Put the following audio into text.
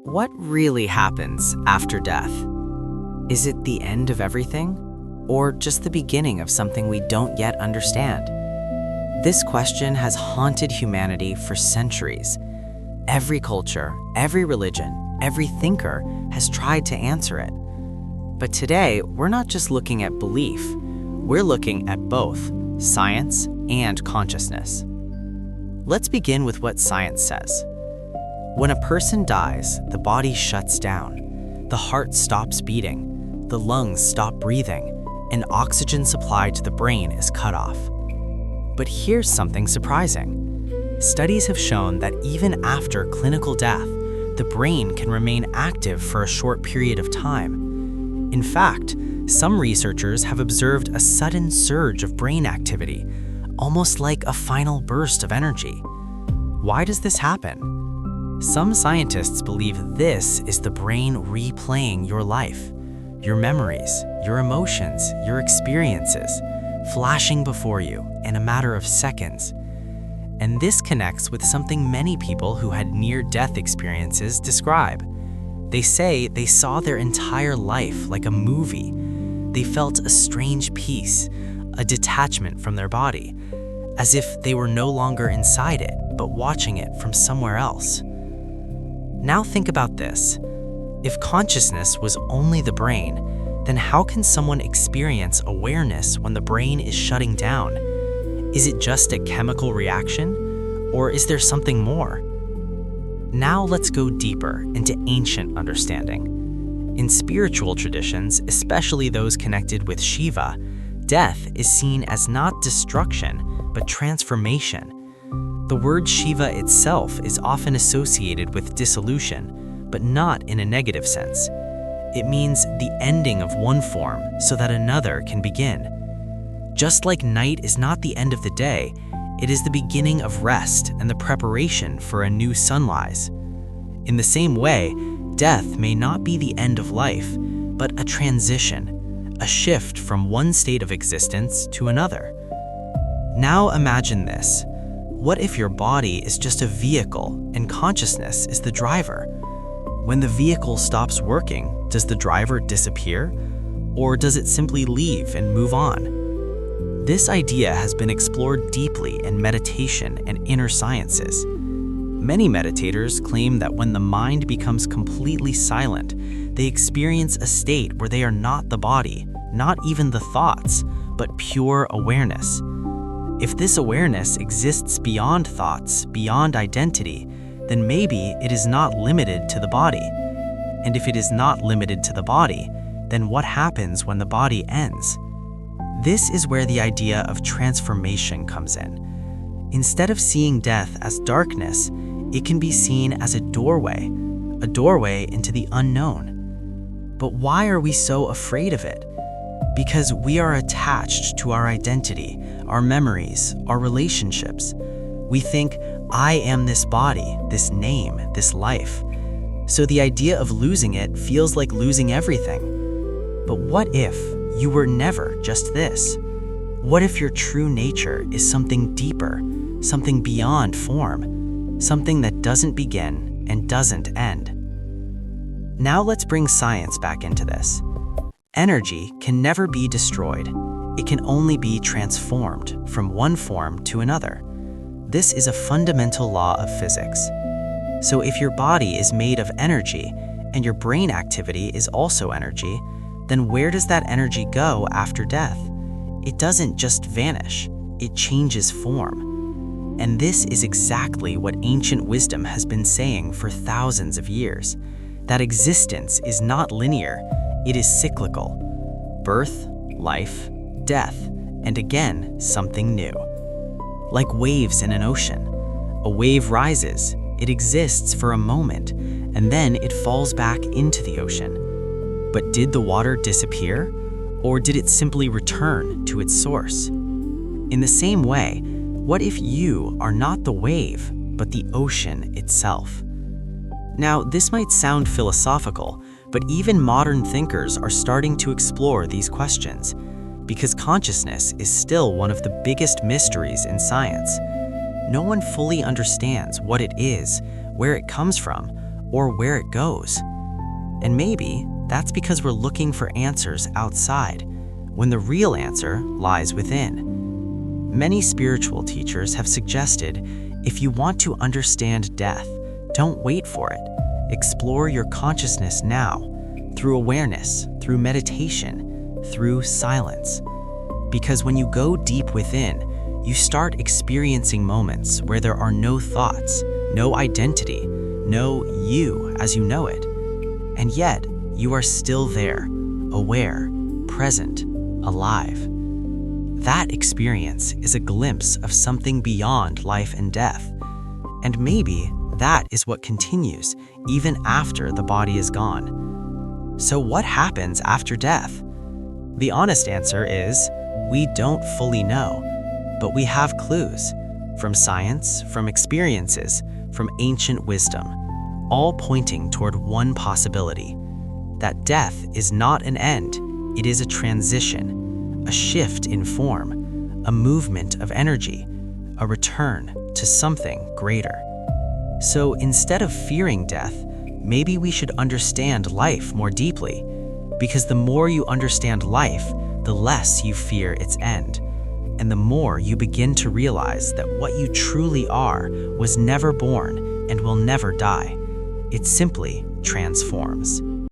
What really happens after death? Is it the end of everything, or just the beginning of something we don't yet understand? This question has haunted humanity for centuries. Every culture, every religion, every thinker has tried to answer it. But today, we're not just looking at belief, we're looking at both science and consciousness. Let's begin with what science says. When a person dies, the body shuts down, the heart stops beating, the lungs stop breathing, and oxygen supply to the brain is cut off. But here's something surprising. Studies have shown that even after clinical death, the brain can remain active for a short period of time. In fact, some researchers have observed a sudden surge of brain activity, almost like a final burst of energy. Why does this happen? Some scientists believe this is the brain replaying your life, your memories, your emotions, your experiences, flashing before you in a matter of seconds. And this connects with something many people who had near-death experiences describe. They say they saw their entire life like a movie. They felt a strange peace, a detachment from their body, as if they were no longer inside it, but watching it from somewhere else. Now think about this. If consciousness was only the brain, then how can someone experience awareness when the brain is shutting down? Is it just a chemical reaction, or is there something more? Now let's go deeper into ancient understanding. In spiritual traditions, especially those connected with Shiva, death is seen as not destruction, but transformation. The word Shiva itself is often associated with dissolution, but not in a negative sense. It means the ending of one form so that another can begin. Just like night is not the end of the day, it is the beginning of rest and the preparation for a new sunrise. In the same way, death may not be the end of life, but a transition, a shift from one state of existence to another. Now imagine this. What if your body is just a vehicle and consciousness is the driver? When the vehicle stops working, does the driver disappear? Or does it simply leave and move on? This idea has been explored deeply in meditation and inner sciences. Many meditators claim that when the mind becomes completely silent, they experience a state where they are not the body, not even the thoughts, but pure awareness. If this awareness exists beyond thoughts, beyond identity, then maybe it is not limited to the body. And if it is not limited to the body, then what happens when the body ends? This is where the idea of transformation comes in. Instead of seeing death as darkness, it can be seen as a doorway into the unknown. But why are we so afraid of it? Because we are attached to our identity, our memories, our relationships. We think, I am this body, this name, this life. So the idea of losing it feels like losing everything. But what if you were never just this? What if your true nature is something deeper, something beyond form, something that doesn't begin and doesn't end? Now let's bring science back into this. Energy can never be destroyed. It can only be transformed from one form to another. This is a fundamental law of physics. So if your body is made of energy and your brain activity is also energy, then where does that energy go after death? It doesn't just vanish, it changes form. And this is exactly what ancient wisdom has been saying for thousands of years, that existence is not linear. It is cyclical. Birth, life, death, and again, something new. Like waves in an ocean. A wave rises, it exists for a moment, and then it falls back into the ocean. But did the water disappear? Or did it simply return to its source? In the same way, what if you are not the wave, but the ocean itself? Now, this might sound philosophical, but even modern thinkers are starting to explore these questions, because consciousness is still one of the biggest mysteries in science. No one fully understands what it is, where it comes from, or where it goes. And maybe that's because we're looking for answers outside, when the real answer lies within. Many spiritual teachers have suggested if you want to understand death, don't wait for it. Explore your consciousness now, through awareness, through meditation, through silence. Because when you go deep within, you start experiencing moments where there are no thoughts, no identity, no you as you know it. And yet, you are still there, aware, present, alive. That experience is a glimpse of something beyond life and death. And maybe that is what continues even after the body is gone. So what happens after death? The honest answer is, we don't fully know, but we have clues from science, from experiences, from ancient wisdom, all pointing toward one possibility, that death is not an end, it is a transition, a shift in form, a movement of energy, a return to something greater. So instead of fearing death, maybe we should understand life more deeply, because the more you understand life, the less you fear its end, and the more you begin to realize that what you truly are was never born and will never die. It simply transforms.